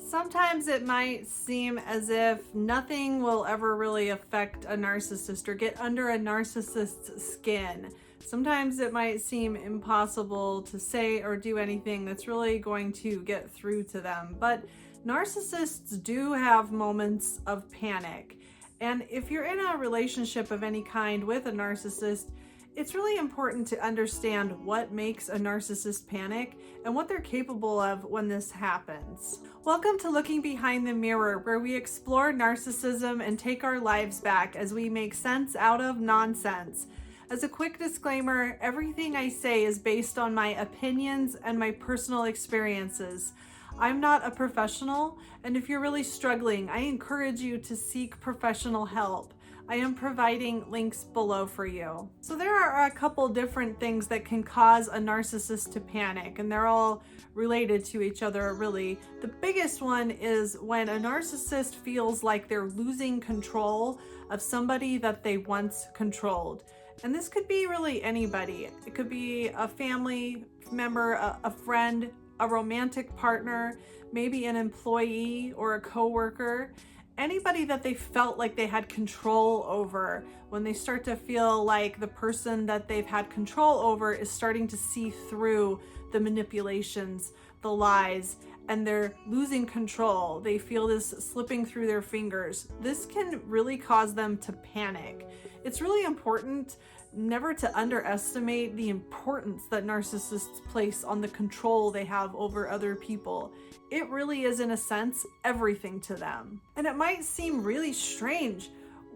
Sometimes it might seem as if nothing will ever really affect a narcissist or get under a narcissist's skin. Sometimes it might seem impossible to say or do anything that's really going to get through to them. But narcissists do have moments of panic. And if you're in a relationship of any kind with a narcissist, it's really important to understand what makes a narcissist panic and what they're capable of when this happens. Welcome to Looking Behind the Mirror, where we explore narcissism and take our lives back as we make sense out of nonsense. As a quick disclaimer, everything I say is based on my opinions and my personal experiences. I'm not a professional, and if you're really struggling, I encourage you to seek professional help. I am providing links below for you. So there are a couple different things that can cause a narcissist to panic, and they're all related to each other, really. The biggest one is when a narcissist feels like they're losing control of somebody that they once controlled. And this could be really anybody. It could be a family member, a friend, a romantic partner, maybe an employee or a coworker. Anybody that they felt like they had control over. When they start to feel like the person that they've had control over is starting to see through the manipulations, the lies, and they're losing control. They feel this slipping through their fingers. This can really cause them to panic. It's really important never to underestimate the importance that narcissists place on the control they have over other people. It really is, in a sense, everything to them. And it might seem really strange.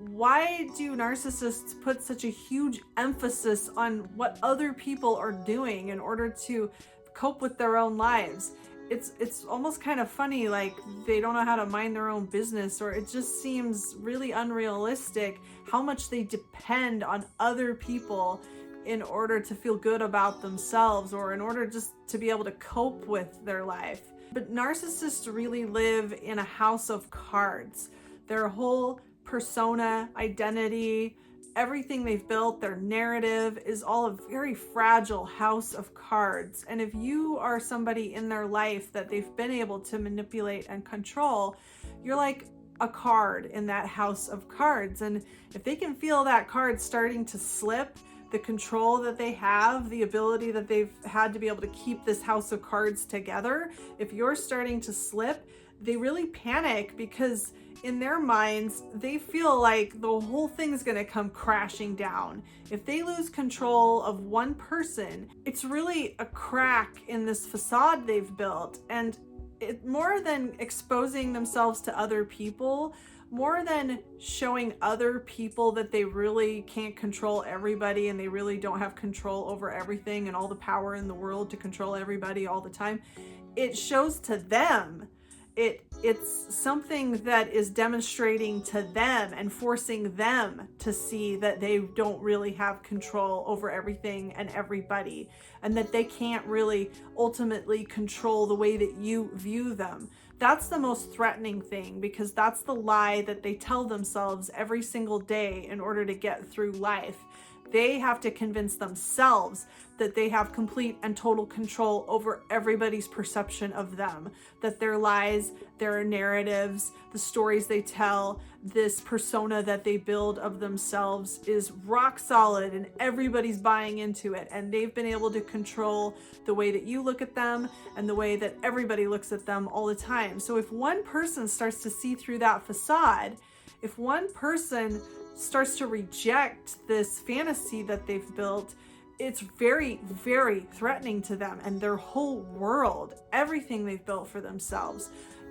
Why do narcissists put such a huge emphasis on what other people are doing in order to cope with their own lives? It's almost kind of funny, like they don't know how to mind their own business, or it just seems really unrealistic how much they depend on other people in order to feel good about themselves or in order just to be able to cope with their life. But narcissists really live in a house of cards. Their whole persona, identity, everything they've built, their narrative is all a very fragile house of cards. And if you are somebody in their life that they've been able to manipulate and control, you're like a card in that house of cards. And if they can feel that card starting to slip, the control that they have, the ability that they've had to be able to keep this house of cards together, if you're starting to slip, they really panic because in their minds, they feel like the whole thing's gonna come crashing down. If they lose control of one person, it's really a crack in this facade they've built. And it, more than exposing themselves to other people, more than showing other people that they really can't control everybody and they really don't have control over everything and all the power in the world to control everybody all the time, it shows to them. It's something that is demonstrating to them and forcing them to see that they don't really have control over everything and everybody, and that they can't really ultimately control the way that you view them. That's the most threatening thing, because that's the lie that they tell themselves every single day in order to get through life. They have to convince themselves that they have complete and total control over everybody's perception of them, that their lies, their narratives, the stories they tell, this persona that they build of themselves is rock solid and everybody's buying into it. And they've been able to control the way that you look at them and the way that everybody looks at them all the time. So if one person starts to see through that facade, if one person starts to reject this fantasy that they've built, it's very, very threatening to them and their whole world, everything they've built for themselves.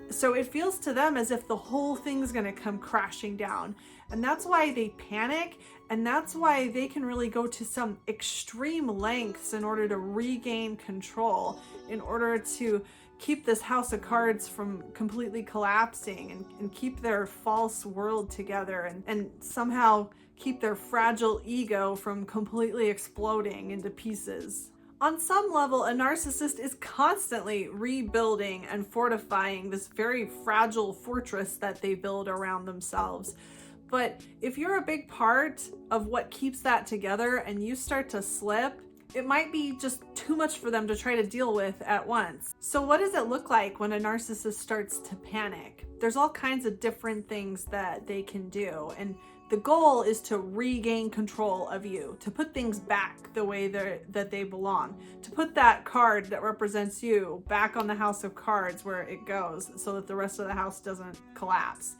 So it feels to them as if the whole thing's going to come crashing down. And that's why they panic. And that's why they can really go to some extreme lengths in order to regain control, in order to keep this house of cards from completely collapsing and keep their false world together and somehow keep their fragile ego from completely exploding into pieces. On some level, a narcissist is constantly rebuilding and fortifying this very fragile fortress that they build around themselves. But if you're a big part of what keeps that together and you start to slip, it might be just too much for them to try to deal with at once. So what does it look like when a narcissist starts to panic? There's all kinds of different things that they can do. And the goal is to regain control of you, to put things back the way that they belong, to put that card that represents you back on the house of cards where it goes so that the rest of the house doesn't collapse.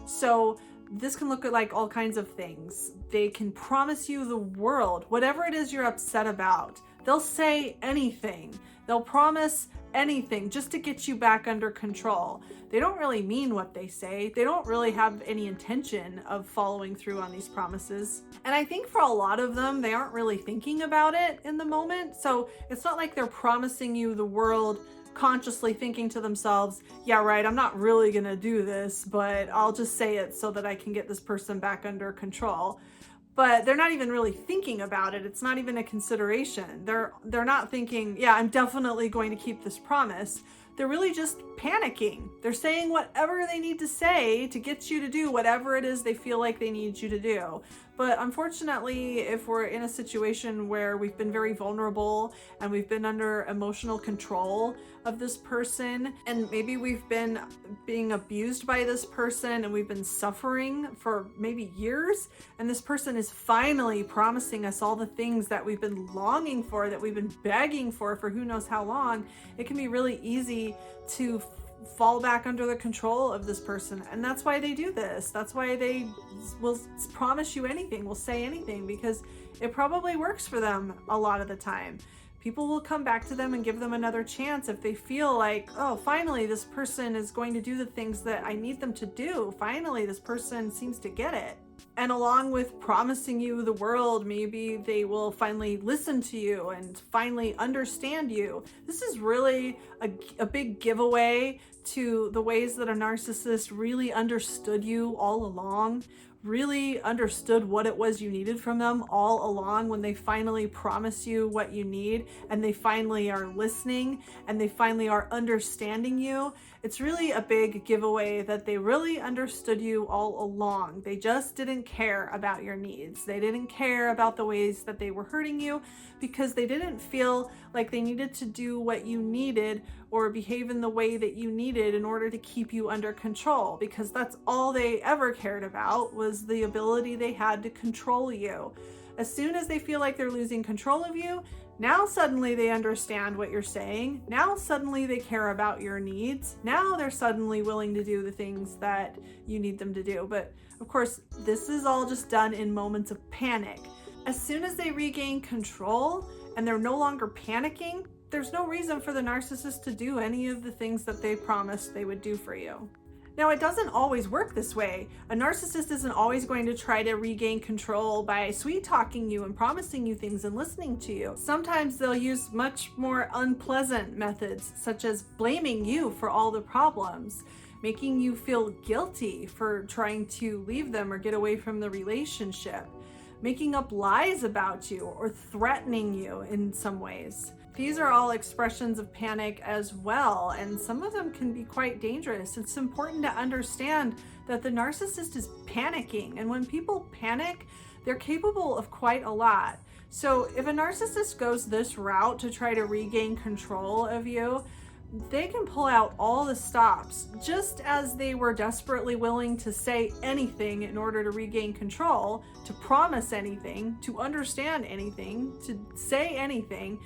So this can look like all kinds of things. They can promise you the world, whatever it is you're upset about. They'll say anything. They'll promise anything just to get you back under control. They don't really mean what they say. They don't really have any intention of following through on these promises. And I think for a lot of them, they aren't really thinking about it in the moment. So it's not like they're promising you the world consciously thinking to themselves, yeah, right, I'm not really gonna do this, but I'll just say it so that I can get this person back under control. But they're not even really thinking about it. It's not even a consideration. They're not thinking, yeah, I'm definitely going to keep this promise. They're really just panicking. They're saying whatever they need to say to get you to do whatever it is they feel like they need you to do. But unfortunately, if we're in a situation where we've been very vulnerable and we've been under emotional control of this person, and maybe we've been being abused by this person and we've been suffering for maybe years, and this person is finally promising us all the things that we've been longing for, that we've been begging for who knows how long, it can be really easy to fall back under the control of this person. And that's why they do this. That's why they will promise you anything, will say anything, because it probably works for them a lot of the time. People will come back to them and give them another chance if they feel like, oh, finally this person is going to do the things that I need them to do. Finally, this person seems to get it. And along with promising you the world, maybe they will finally listen to you and finally understand you. This is really a big giveaway to the ways that a narcissist really understood you all along, really understood what it was you needed from them all along when they finally promise you what you need and they finally are listening and they finally are understanding you. It's really a big giveaway that they really understood you all along. They just didn't care about your needs. They didn't care about the ways that they were hurting you because they didn't feel like they needed to do what you needed or behave in the way that you needed in order to keep you under control, because that's all they ever cared about was the ability they had to control you. As soon as they feel like they're losing control of you, now suddenly they understand what you're saying. Now suddenly they care about your needs. Now they're suddenly willing to do the things that you need them to do. But of course, this is all just done in moments of panic. As soon as they regain control and they're no longer panicking, there's no reason for the narcissist to do any of the things that they promised they would do for you. Now, it doesn't always work this way. A narcissist isn't always going to try to regain control by sweet talking you and promising you things and listening to you. Sometimes they'll use much more unpleasant methods, such as blaming you for all the problems, making you feel guilty for trying to leave them or get away from the relationship, making up lies about you or threatening you in some ways. These are all expressions of panic as well, and some of them can be quite dangerous. It's important to understand that the narcissist is panicking, and when people panic, they're capable of quite a lot. So if a narcissist goes this route to try to regain control of you, they can pull out all the stops, just as they were desperately willing to say anything in order to regain control, to promise anything, to understand anything, to say anything.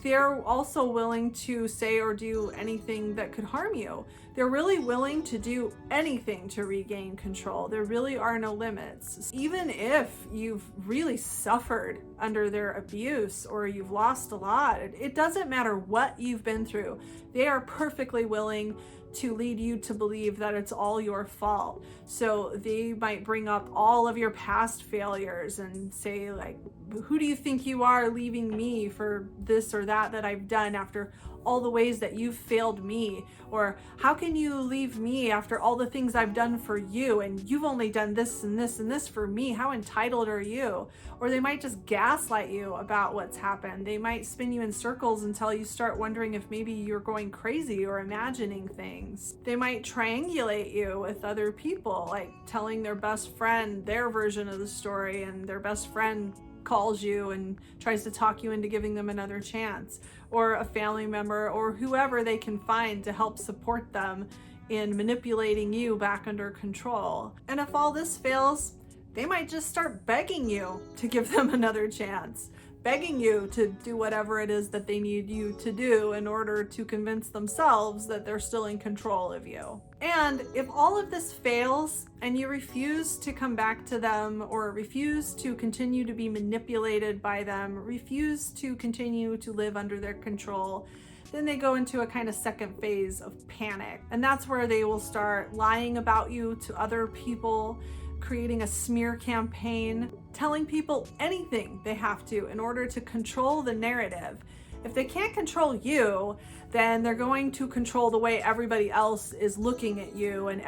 They're also willing to say or do anything that could harm you. They're really willing to do anything to regain control. There really are no limits. Even if you've really suffered under their abuse or you've lost a lot, it doesn't matter what you've been through. They are perfectly willing to lead you to believe that it's all your fault. So they might bring up all of your past failures and say, like, who do you think you are leaving me for this or that I've done after all the ways that you've failed me? Or how can you leave me after all the things I've done for you and you've only done this and this and this for me? How entitled are you? Or they might just gaslight you about what's happened. They might spin you in circles until you start wondering if maybe you're going crazy or imagining things. They might triangulate you with other people, like telling their best friend their version of the story and their best friend calls you and tries to talk you into giving them another chance, or a family member or whoever they can find to help support them in manipulating you back under control. And if all this fails, they might just start begging you to give them another chance, begging you to do whatever it is that they need you to do in order to convince themselves that they're still in control of you. And if all of this fails and you refuse to come back to them, or refuse to continue to be manipulated by them, refuse to continue to live under their control, then they go into a kind of second phase of panic. And that's where they will start lying about you to other people, creating a smear campaign, telling people anything they have to in order to control the narrative. If they can't control you, then they're going to control the way everybody else is looking at you and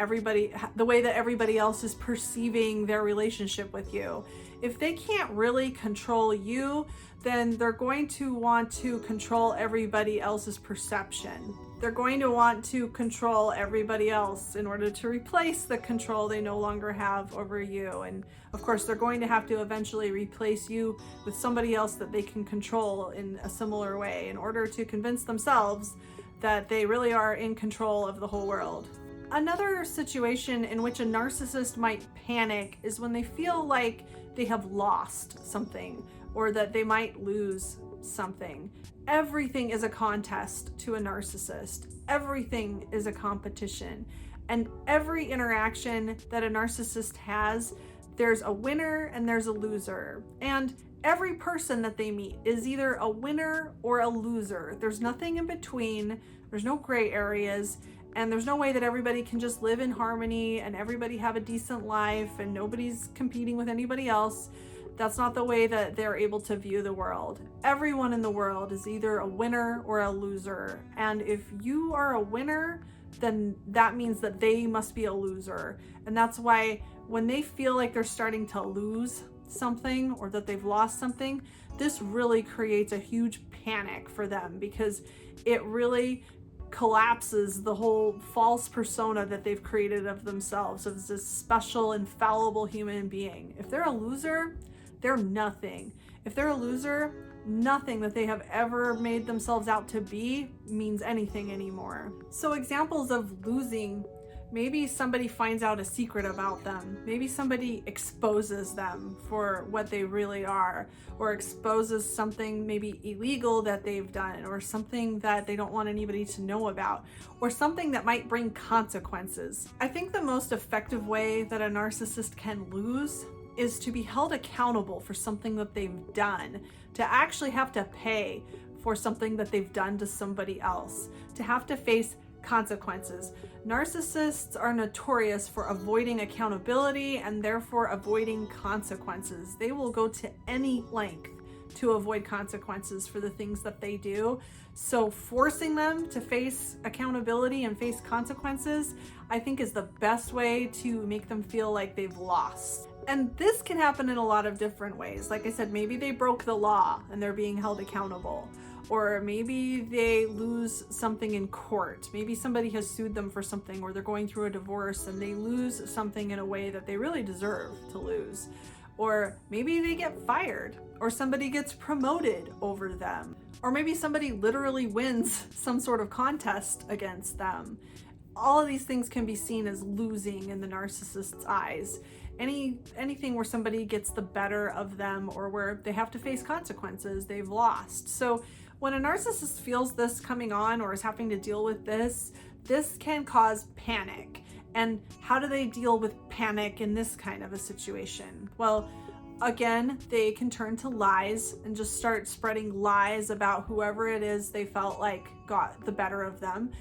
the way that everybody else is perceiving their relationship with you. If they can't really control you, then they're going to want to control everybody else's perception. They're going to want to control everybody else in order to replace the control they no longer have over you. And of course, they're going to have to eventually replace you with somebody else that they can control in a similar way in order to convince themselves that they really are in control of the whole world. Another situation in which a narcissist might panic is when they feel like they have lost something, or that they might lose something. Everything is a contest to a narcissist. Everything is a competition. And every interaction that a narcissist has, there's a winner and there's a loser. And every person that they meet is either a winner or a loser. There's nothing in between. There's no gray areas. And there's no way that everybody can just live in harmony and everybody have a decent life and nobody's competing with anybody else. That's not the way that they're able to view the world. Everyone in the world is either a winner or a loser. And if you are a winner, then that means that they must be a loser. And that's why when they feel like they're starting to lose something or that they've lost something, this really creates a huge panic for them, because it really collapses the whole false persona that they've created of themselves as this special, infallible human being. If they're a loser, they're nothing. If they're a loser, nothing that they have ever made themselves out to be means anything anymore. So examples of losing: maybe somebody finds out a secret about them. Maybe somebody exposes them for what they really are, or exposes something maybe illegal that they've done, or something that they don't want anybody to know about, or something that might bring consequences. I think the most effective way that a narcissist can lose is to be held accountable for something that they've done, to actually have to pay for something that they've done to somebody else, to have to face consequences. Narcissists are notorious for avoiding accountability and therefore avoiding consequences. They will go to any length to avoid consequences for the things that they do. So forcing them to face accountability and face consequences, I think, is the best way to make them feel like they've lost. And this can happen in a lot of different ways. Like I said, maybe they broke the law and they're being held accountable. Or maybe they lose something in court. Maybe somebody has sued them for something, or they're going through a divorce and they lose something in a way that they really deserve to lose. Or maybe they get fired, or somebody gets promoted over them. Or maybe somebody literally wins some sort of contest against them. All of these things can be seen as losing in the narcissist's eyes. Anything where somebody gets the better of them, or where they have to face consequences, they've lost. So when a narcissist feels this coming on, or is having to deal with this can cause panic. And how do they deal with panic in this kind of a situation? Well, again, they can turn to lies and just start spreading lies about whoever it is they felt like got the better of them,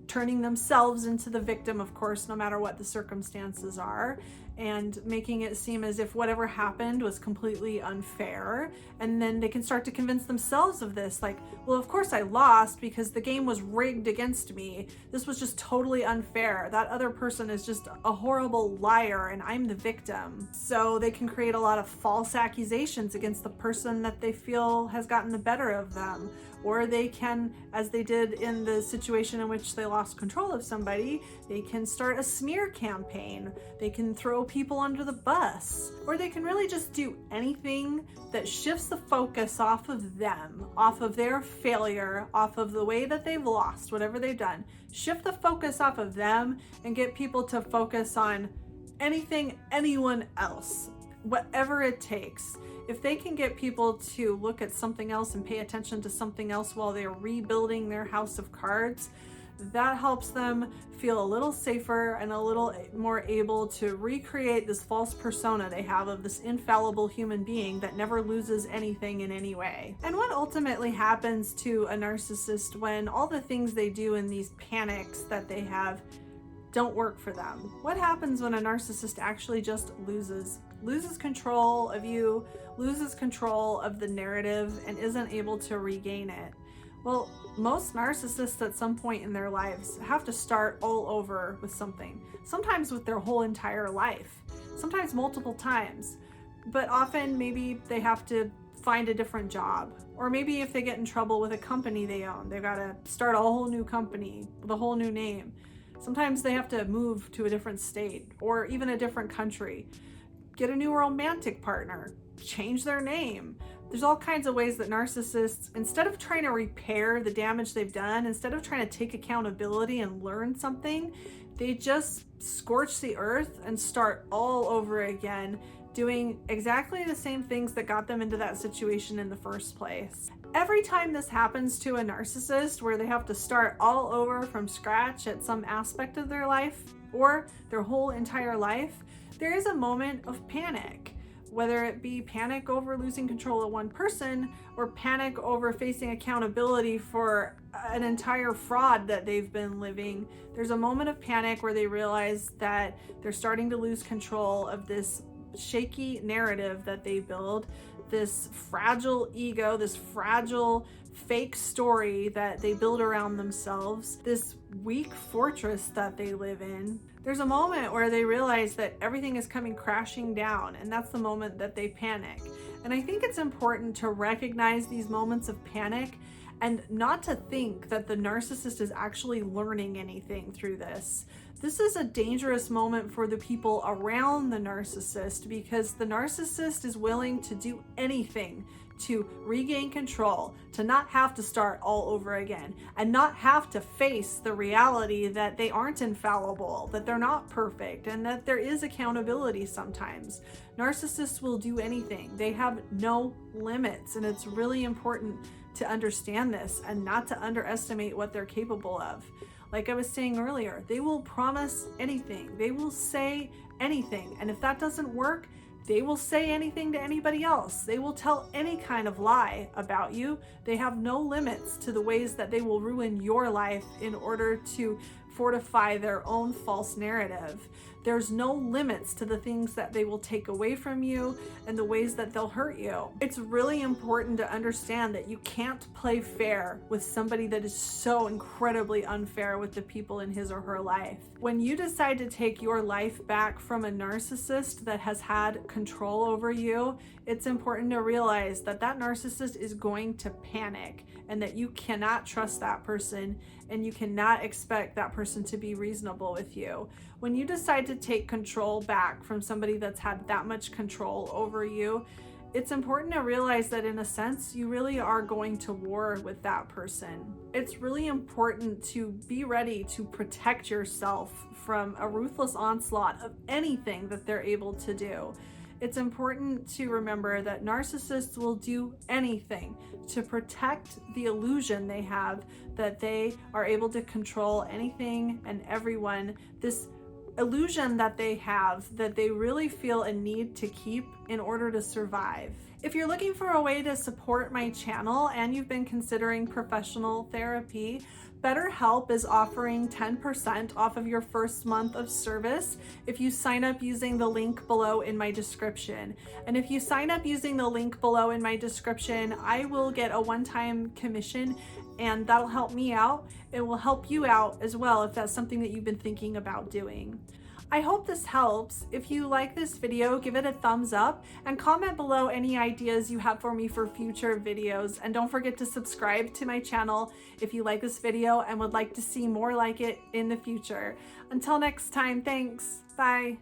turning themselves into the victim, of course, no matter what the circumstances are, and making it seem as if whatever happened was completely unfair. And then they can start to convince themselves of this, like, well, of course I lost because the game was rigged against me. This was just totally unfair. That other person is just a horrible liar and I'm the victim. So they can create a lot of false accusations against the person that they feel has gotten the better of them. Or they can, as they did in the situation in which they lost control of somebody, they can start a smear campaign. They can throw people under the bus, or they can really just do anything that shifts the focus off of them, off of their failure, off of the way that they've lost, whatever they've done. Shift the focus off of them and get people to focus on anything, anyone else, whatever it takes. If they can get people to look at something else and pay attention to something else while they're rebuilding their house of cards, that helps them feel a little safer and a little more able to recreate this false persona they have of this infallible human being that never loses anything in any way. And what ultimately happens to a narcissist when all the things they do in these panics that they have don't work for them? What happens when a narcissist actually just loses control of you, loses control of the narrative, and isn't able to regain it? Well, most narcissists at some point in their lives have to start all over with something, sometimes with their whole entire life, sometimes multiple times, but often maybe they have to find a different job, or maybe if they get in trouble with a company they own, they've got to start a whole new company with a whole new name. Sometimes they have to move to a different state or even a different country, get a new romantic partner, change their name. There's all kinds of ways that narcissists, instead of trying to repair the damage they've done, instead of trying to take accountability and learn something, they just scorch the earth and start all over again, doing exactly the same things that got them into that situation in the first place. Every time this happens to a narcissist, where they have to start all over from scratch at some aspect of their life or their whole entire life, there is a moment of panic. Whether it be panic over losing control of one person or panic over facing accountability for an entire fraud that they've been living, there's a moment of panic where they realize that they're starting to lose control of this shaky narrative that they build, this fragile ego, this fragile fake story that they build around themselves, this weak fortress that they live in. There's a moment where they realize that everything is coming crashing down, and that's the moment that they panic. And I think it's important to recognize these moments of panic and not to think that the narcissist is actually learning anything through this. This is a dangerous moment for the people around the narcissist, because the narcissist is willing to do anything to regain control, to not have to start all over again, and not have to face the reality that they aren't infallible, that they're not perfect, and that there is accountability sometimes. Narcissists will do anything. They have no limits, and it's really important to understand this and not to underestimate what they're capable of. Like I was saying earlier, they will promise anything. They will say anything. And if that doesn't work, they will say anything to anybody else. They will tell any kind of lie about you. They have no limits to the ways that they will ruin your life in order to fortify their own false narrative. There's no limits to the things that they will take away from you and the ways that they'll hurt you. It's really important to understand that you can't play fair with somebody that is so incredibly unfair with the people in his or her life. When you decide to take your life back from a narcissist that has had control over you, it's important to realize that that narcissist is going to panic and that you cannot trust that person and you cannot expect that person to be reasonable with you. When you decide to take control back from somebody that's had that much control over you, it's important to realize that in a sense, you really are going to war with that person. It's really important to be ready to protect yourself from a ruthless onslaught of anything that they're able to do. It's important to remember that narcissists will do anything to protect the illusion they have that they are able to control anything and everyone. This illusion that they have that they really feel a need to keep in order to survive. If you're looking for a way to support my channel and you've been considering professional therapy, BetterHelp is offering 10% off of your first month of service if you sign up using the link below in my description. And if you sign up using the link below in my description, I will get a one-time commission, and that'll help me out. It will help you out as well if that's something that you've been thinking about doing. I hope this helps. If you like this video, give it a thumbs up and comment below any ideas you have for me for future videos. And don't forget to subscribe to my channel if you like this video and would like to see more like it in the future. Until next time, thanks. Bye.